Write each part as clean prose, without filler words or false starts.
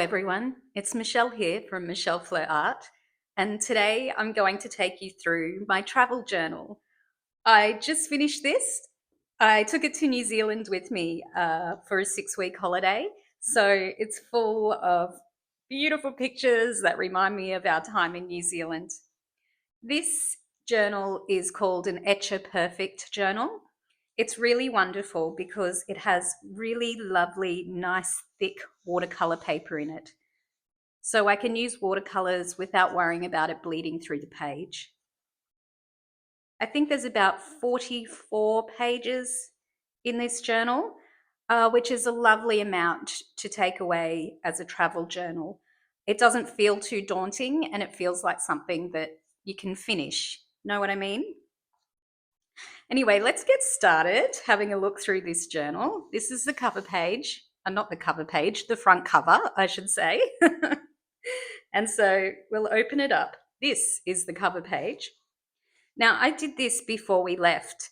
everyone, it's Michelle here from Michelle Fleur Art, and today I'm going to take you through my travel journal. I just finished this. I took it to New Zealand with me for a 6-week holiday, so it's full of beautiful pictures that remind me of our time in New Zealand. This journal is called an Etchr Perfect journal. It's really wonderful because it has really lovely, nice, thick watercolor paper in it. So I can use watercolors without worrying about it bleeding through the page. I think there's about 44 pages in this journal, which is a lovely amount to take away as a travel journal. It doesn't feel too daunting and it feels like something that you can finish. Know what I mean? Anyway, let's get started having a look through this journal. This is the cover page, not the cover page, the front cover, I should say. And so we'll open it up. This is the cover page. Now, I did this before we left.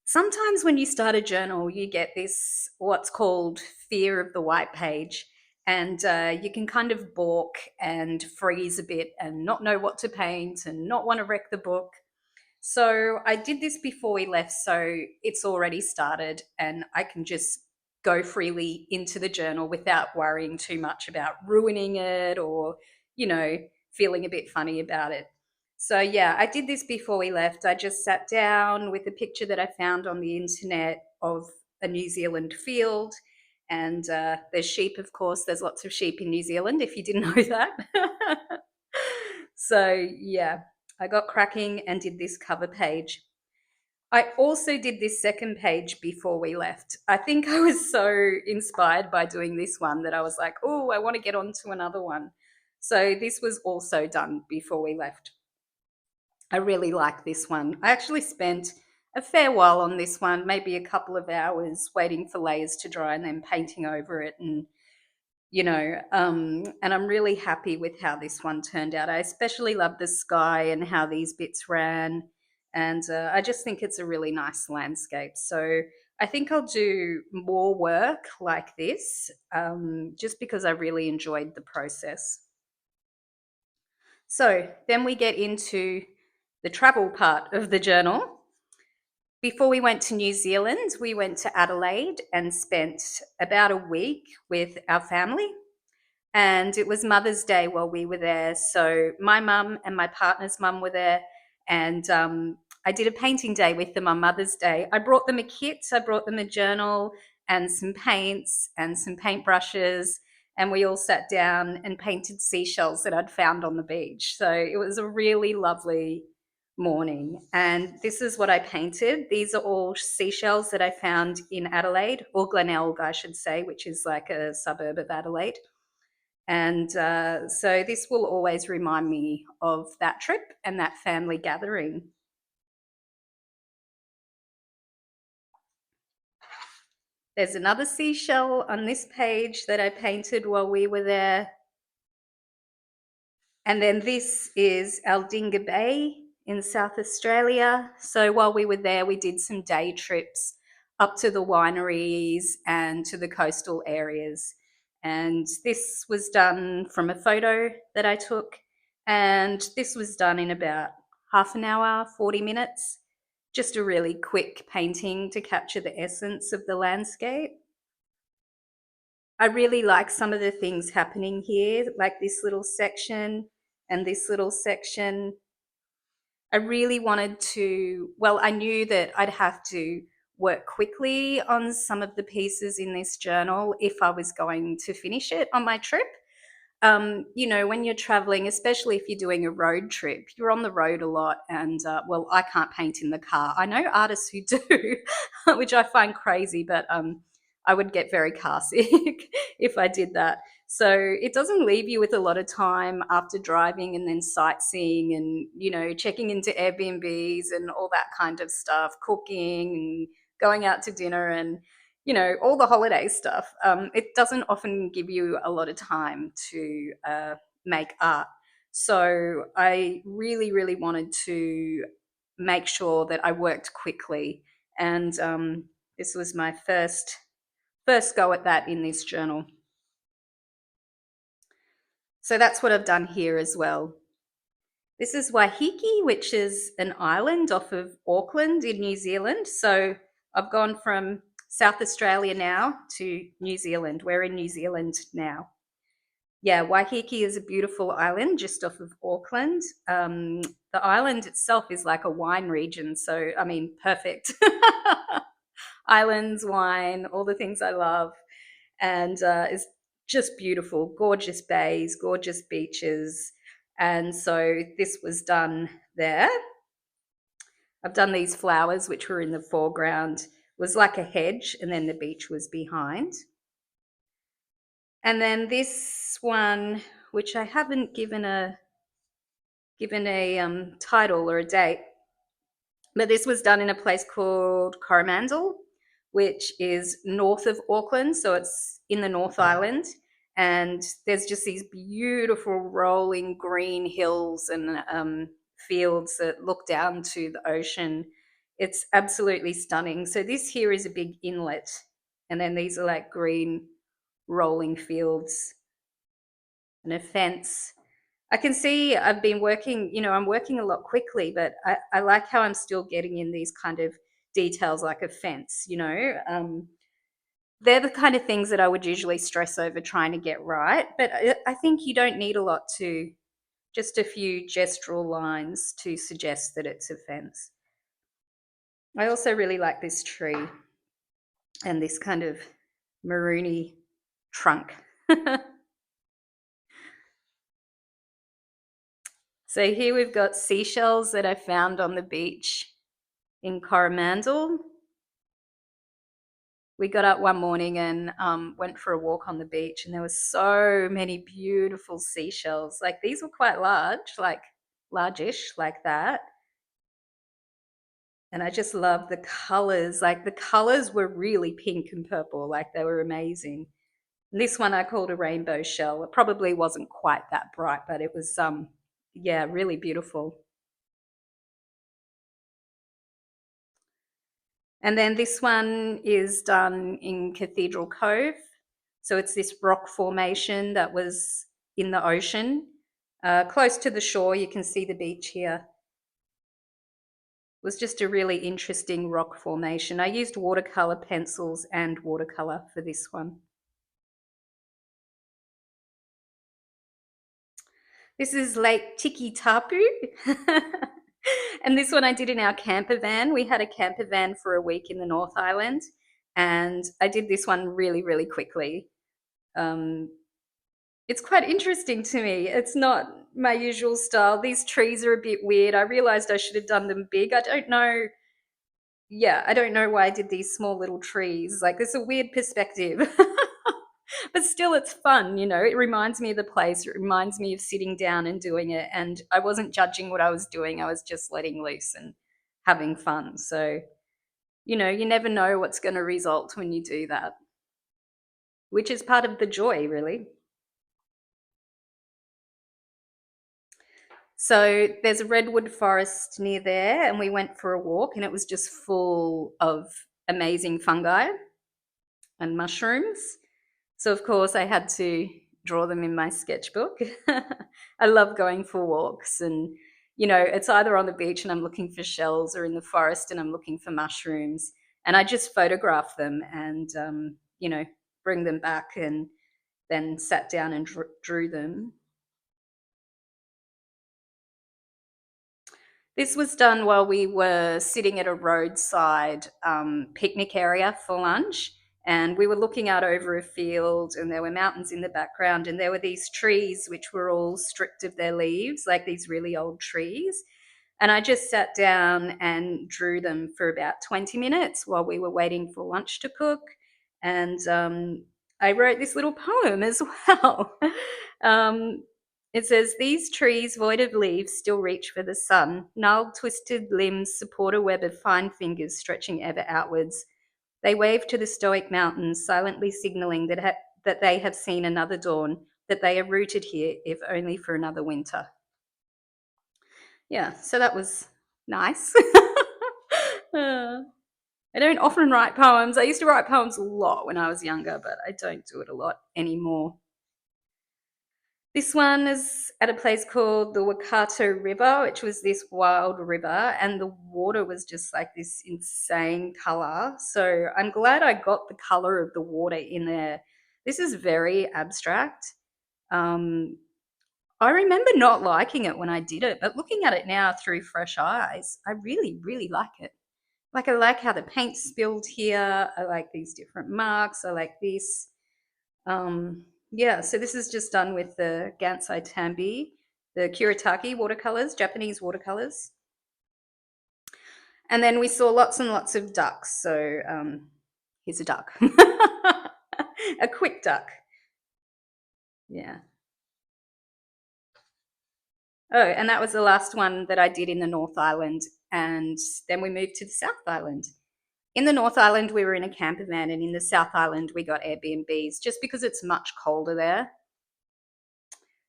Sometimes when you start a journal, you get this, what's called fear of the white page. And you can kind of balk and freeze a bit and not know what to paint and not want to wreck the book. So I did this before we left, so it's already started and I can just go freely into the journal without worrying too much about ruining it or, feeling a bit funny about it. So yeah, I did this before we left. I just sat down with a picture that I found on the internet of a New Zealand field. And there's sheep, of course. There's lots of sheep in New Zealand, if you didn't know that. So yeah, I got cracking and did this cover page. I also did this second page before we left. I think I was so inspired by doing this one that I was like, oh, I want to get on to another one. So this was also done before we left. I really like this one. I actually spent a fair while on this one, maybe a couple of hours waiting for layers to dry and then painting over it and I'm really happy with how this one turned out. I especially love the sky and how these bits ran, and I just think it's a really nice landscape. So I think I'll do more work like this, just because I really enjoyed the process. So then we get into the travel part of the journal. Before we went to New Zealand, we went to Adelaide and spent about a week with our family. And it was Mother's Day while we were there. So my mum and my partner's mum were there, and I did a painting day with them on Mother's Day. I brought them a kit, I brought them a journal and some paints and some paintbrushes, and we all sat down and painted seashells that I'd found on the beach. So it was a really lovely morning. And this is what I painted. These are all seashells that I found in Adelaide, or Glenelg, I should say, which is like a suburb of Adelaide. And so this will always remind me of that trip and that family gathering. There's another seashell on this page that I painted while we were there. And then this is Aldinga Bay in South Australia. So while we were there, we did some day trips up to the wineries and to the coastal areas. And this was done from a photo that I took. And this was done in about half an hour, 40 minutes. Just a really quick painting to capture the essence of the landscape. I really like some of the things happening here, like this little section and this little section. I really wanted to, well, I knew that I'd have to work quickly on some of the pieces in this journal if I was going to finish it on my trip. When you're traveling, especially if you're doing a road trip, you're on the road a lot. And well, I can't paint in the car. I know artists who do, which I find crazy, but I would get very car sick if I did that. So it doesn't leave you with a lot of time after driving and then sightseeing and, checking into Airbnbs and all that kind of stuff, cooking and going out to dinner and, all the holiday stuff. It doesn't often give you a lot of time to make art. So I really, really wanted to make sure that I worked quickly. And this was my first go at that in this journal. So that's what I've done here as well. This is Waiheke, which is an island off of Auckland in New Zealand. So I've gone from South Australia now to New Zealand. We're in New Zealand now. Yeah, Waiheke is a beautiful island just off of Auckland. The island itself is like a wine region. So, I mean, perfect. Islands, wine, all the things I love. And it's just beautiful, gorgeous bays, gorgeous beaches. And so this was done there. I've done these flowers, which were in the foreground, was like a hedge, and then the beach was behind. And then this one, which I haven't given a title or a date, but this was done in a place called Coromandel, which is north of Auckland. So it's in the North Island. And there's just these beautiful rolling green hills and fields that look down to the ocean. It's absolutely stunning. So this here is a big inlet. And then these are like green rolling fields and a fence. I can see I've been working, I'm working a lot quickly, but I like how I'm still getting in these kind of details like a fence. They're the kind of things that I would usually stress over trying to get right. But I think you don't need a lot to, just a few gestural lines to suggest that it's a fence. I also really like this tree and this kind of maroony trunk. So here we've got seashells that I found on the beach in Coromandel. We got up one morning and went for a walk on the beach, and there were so many beautiful seashells. Like these were quite large, like largish, like that. And I just love the colors. Like the colors were really pink and purple, like they were amazing. And this one I called a rainbow shell. It probably wasn't quite that bright, but it was yeah, really beautiful. And then this one is done in Cathedral Cove. So it's this rock formation that was in the ocean, close to the shore. You can see the beach here. It was just a really interesting rock formation. I used watercolour pencils and watercolour for this one. This is Lake Tiki Tapu. And this one I did in our camper van. We had a camper van for a week in the North Island, and I did this one really, really quickly. Um, it's quite interesting to me. It's not my usual style. These trees are a bit weird. I realized I should have done them big. I don't know. Yeah, I don't know why I did these small little trees. Like, there's a weird perspective. But still, it's fun, It reminds me of the place. It reminds me of sitting down and doing it. And I wasn't judging what I was doing. I was just letting loose and having fun. So, you never know what's going to result when you do that, which is part of the joy, really. So there's a redwood forest near there, and we went for a walk, and it was just full of amazing fungi and mushrooms. So, of course, I had to draw them in my sketchbook. I love going for walks, and it's either on the beach and I'm looking for shells, or in the forest and I'm looking for mushrooms. And I just photograph them and, bring them back, and then sat down and drew them. This was done while we were sitting at a roadside picnic area for lunch, and we were looking out over a field, and there were mountains in the background, and there were these trees which were all stripped of their leaves, like these really old trees. And I just sat down and drew them for about 20 minutes while we were waiting for lunch to cook. And I wrote this little poem as well. um, it says, "These trees, void of leaves, still reach for the sun. Gnarled, twisted limbs support a web of fine fingers stretching ever outwards. They wave to the stoic mountains, silently signalling that they have seen another dawn, that they are rooted here, if only for another winter." Yeah, so that was nice. Uh, I don't often write poems. I used to write poems a lot when I was younger, but I don't do it a lot anymore. This one is at a place called the Waikato River, which was this wild river, and the water was just like this insane color. So I'm glad I got the color of the water in there. This is very abstract. Um, I remember not liking it when I did it, but looking at it now through fresh eyes, I really, really like it. Like, I like how the paint spilled here. I like these different marks. I like this. Yeah, so this is just done with the Gansai Tambi, the Kuretake watercolors, Japanese watercolors. And then we saw lots and lots of ducks. So here's a duck, a quick duck. Yeah. Oh, and that was the last one that I did in the North Island. And then we moved to the South Island. In the North Island, we were in a camper van, and in the South Island, we got Airbnbs just because it's much colder there.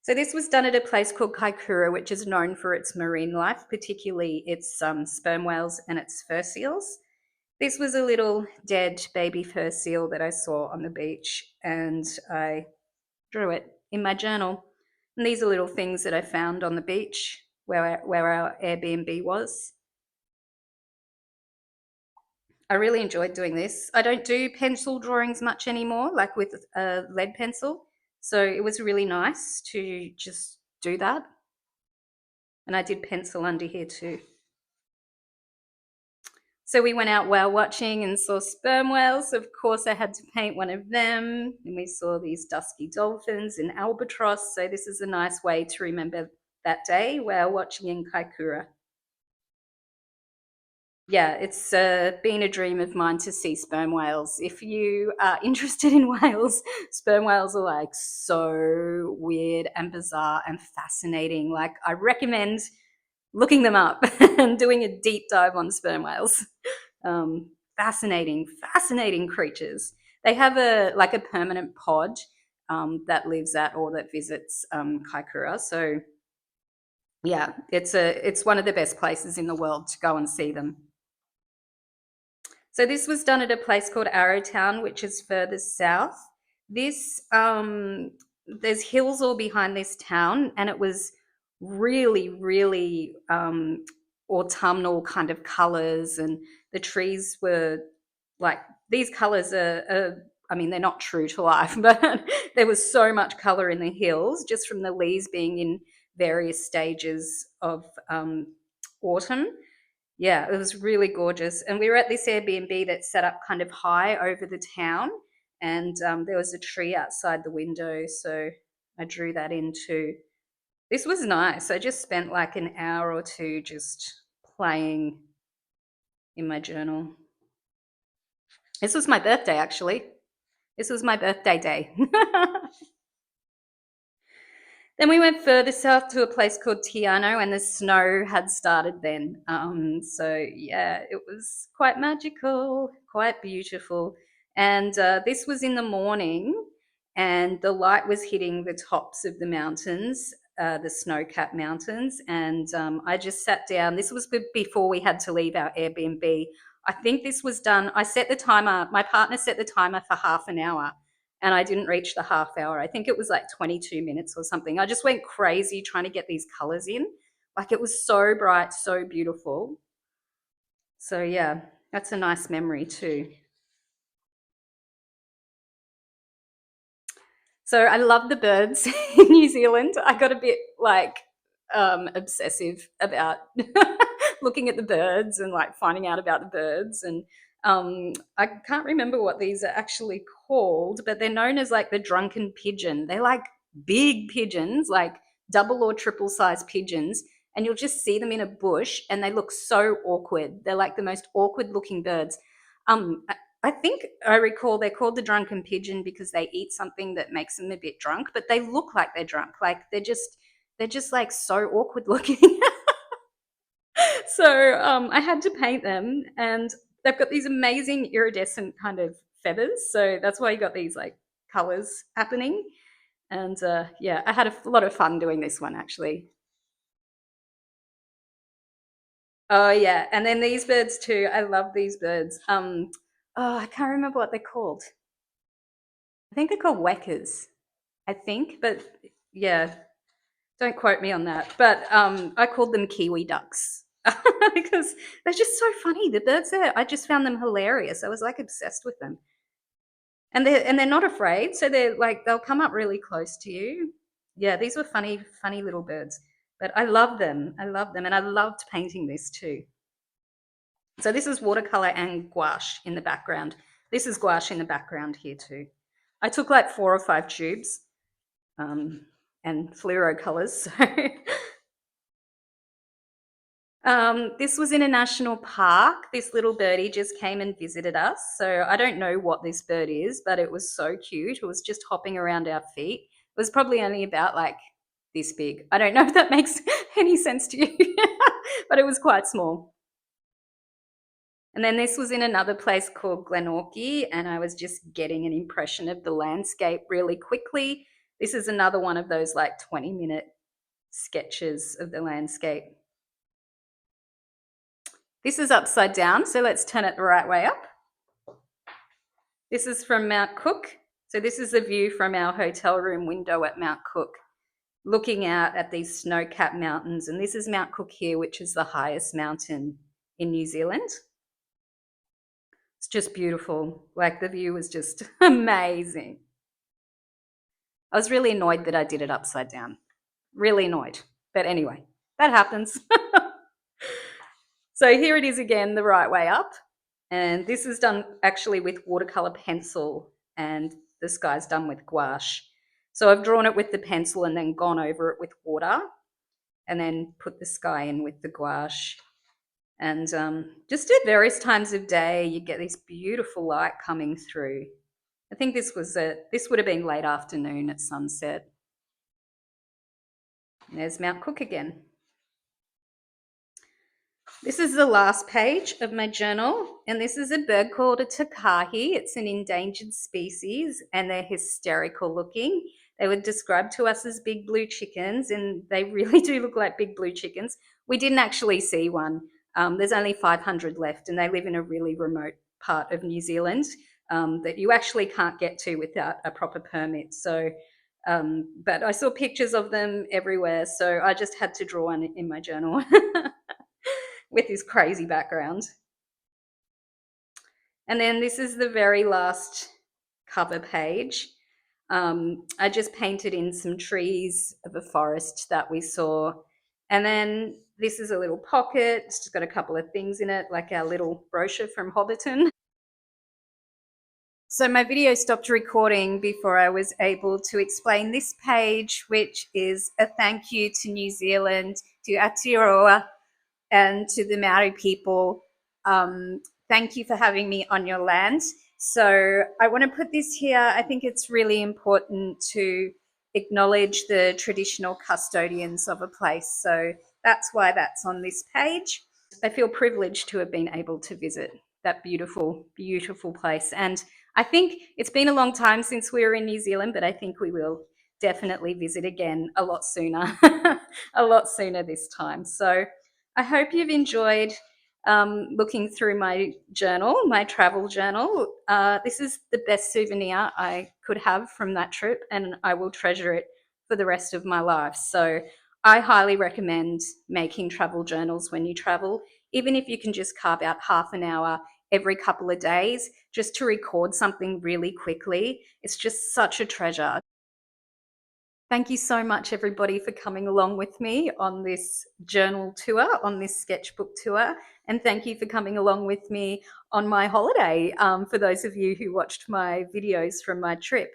So this was done at a place called Kaikoura, which is known for its marine life, particularly its sperm whales and its fur seals. This was a little dead baby fur seal that I saw on the beach, and I drew it in my journal. And these are little things that I found on the beach where our Airbnb was. I really enjoyed doing this. I don't do pencil drawings much anymore, like with a lead pencil. So it was really nice to just do that. And I did pencil under here too. So we went out whale watching and saw sperm whales. Of course, I had to paint one of them. And we saw these dusky dolphins and albatross. So this is a nice way to remember that day, whale watching in Kaikoura. Yeah, it's been a dream of mine to see sperm whales. If you are interested in whales, sperm whales are like so weird and bizarre and fascinating. Like, I recommend looking them up and doing a deep dive on sperm whales. Fascinating, fascinating creatures. They have a permanent pod that lives at or that visits Kaikoura. So yeah, it's one of the best places in the world to go and see them. So this was done at a place called Arrowtown, which is further south. This there's hills all behind this town, and it was really, really autumnal kind of colours, and the trees were like these colours I mean, they're not true to life, but there was so much colour in the hills just from the leaves being in various stages of autumn. Yeah, it was really gorgeous. And we were at this Airbnb that's set up kind of high over the town, and there was a tree outside the window. So I drew that in too. This was nice. I just spent like an hour or two just playing in my journal. This was my birthday, actually. This was my birthday day. Then we went further south to a place called Tiano, and the snow had started then. So yeah, it was quite magical, quite beautiful. And this was in the morning, and the light was hitting the tops of the mountains, the snow-capped mountains. And I just sat down. This was before we had to leave our Airbnb. I think this was done. I set the timer. My partner set the timer for half an hour, and I didn't reach the half hour. I think it was like 22 minutes or something. I just went crazy trying to get these colors in. Like, it was so bright, so beautiful. So yeah, that's a nice memory too. So I love the birds in New Zealand. I got a bit like obsessive about looking at the birds and like finding out about the birds. And I can't remember what these are actually called, but they're known as like the drunken pigeon. They're like big pigeons, like double or triple size pigeons. And you'll just see them in a bush and they look so awkward. They're like the most awkward looking birds. Um, I think I recall they're called the drunken pigeon because they eat something that makes them a bit drunk, but they look like they're drunk. Like, they're just like so awkward looking. So I had to paint them, and they've got these amazing iridescent kind of feathers. So that's why you got these like colors happening. And yeah, I had a lot of fun doing this one actually. Oh yeah, and then these birds too. I love these birds. Oh, I can't remember what they're called. I think they're called weckers. I think, but Yeah, don't quote me on that. But I called them kiwi ducks because they're just so funny. The birds there, I just found them hilarious. I was like obsessed with them. And they're not afraid, so they're like they'll come up really close to you. Yeah, these were funny little birds. But I love them. I love them, and I loved painting this too. So this is watercolor and gouache in the background. This is gouache in the background here too. I took like 4 or 5 tubes um, and fluoro colors. This was in a national park. This little birdie just came and visited us. So I don't know what this bird is, but it was so cute. It was just hopping around our feet. It was probably only about like this big. I don't know if that makes any sense to you, but it was quite small. And then this was in another place called Glenorchy, and I was just getting an impression of the landscape really quickly. This is another one of those like 20-minute sketches of the landscape. This is upside down, so let's turn it the right way up. This is from Mount Cook. So this is the view from our hotel room window at Mount Cook, looking out at these snow-capped mountains. And this is Mount Cook here, which is the highest mountain in New Zealand. It's just beautiful. Like the view was just amazing. I was really annoyed that I did it upside down. Really annoyed. But anyway, that happens. So here it is again, the right way up. And this is done actually with watercolor pencil, and the sky's done with gouache. So I've drawn it with the pencil and then gone over it with water and then put the sky in with the gouache. And just at various times of day, you get this beautiful light coming through. I think this would have been late afternoon at sunset. And there's Mount Cook again. This is the last page of my journal, and this is a bird called a takahi. It's an endangered species, and they're hysterical looking. They were described to us as big blue chickens, and they really do look like big blue chickens. We didn't actually see one. There's only 500 left, and they live in a really remote part of New Zealand that you actually can't get to without a proper permit. So, but I saw pictures of them everywhere, so I just had to draw one in my journal. With his crazy background. And then this is the very last cover page. I just painted in some trees of a forest that we saw. And then this is a little pocket. It's just got a couple of things in it, like our little brochure from Hobbiton. So my video stopped recording before I was able to explain this page, which is a thank you to New Zealand, to Aotearoa, and to the Maori people. Thank you for having me on your land. So I want to put this here. I think it's really important to acknowledge the traditional custodians of a place. So that's why that's on this page. I feel privileged to have been able to visit that beautiful, beautiful place. And I think it's been a long time since we were in New Zealand, but I think we will definitely visit again a lot sooner, a lot sooner this time. So I hope you've enjoyed looking through my journal, my travel journal. This is the best souvenir I could have from that trip, and I will treasure it for the rest of my life. So I highly recommend making travel journals when you travel, even if you can just carve out half an hour every couple of days just to record something really quickly. It's just such a treasure. Thank you so much, everybody, for coming along with me on this journal tour, on this sketchbook tour. And thank you for coming along with me on my holiday, for those of you who watched my videos from my trip.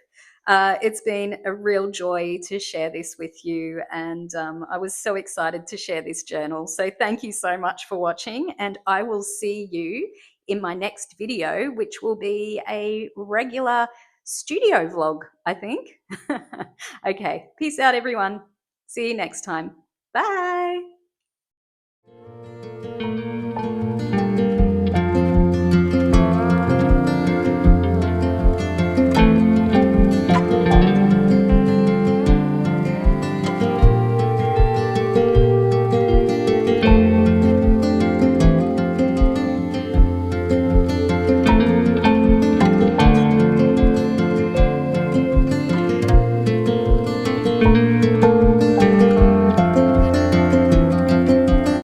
It's been a real joy to share this with you, and I was so excited to share this journal. So thank you so much for watching, and I will see you in my next video, which will be a regular studio vlog, I think. Okay, peace out, everyone. See you next time. Bye.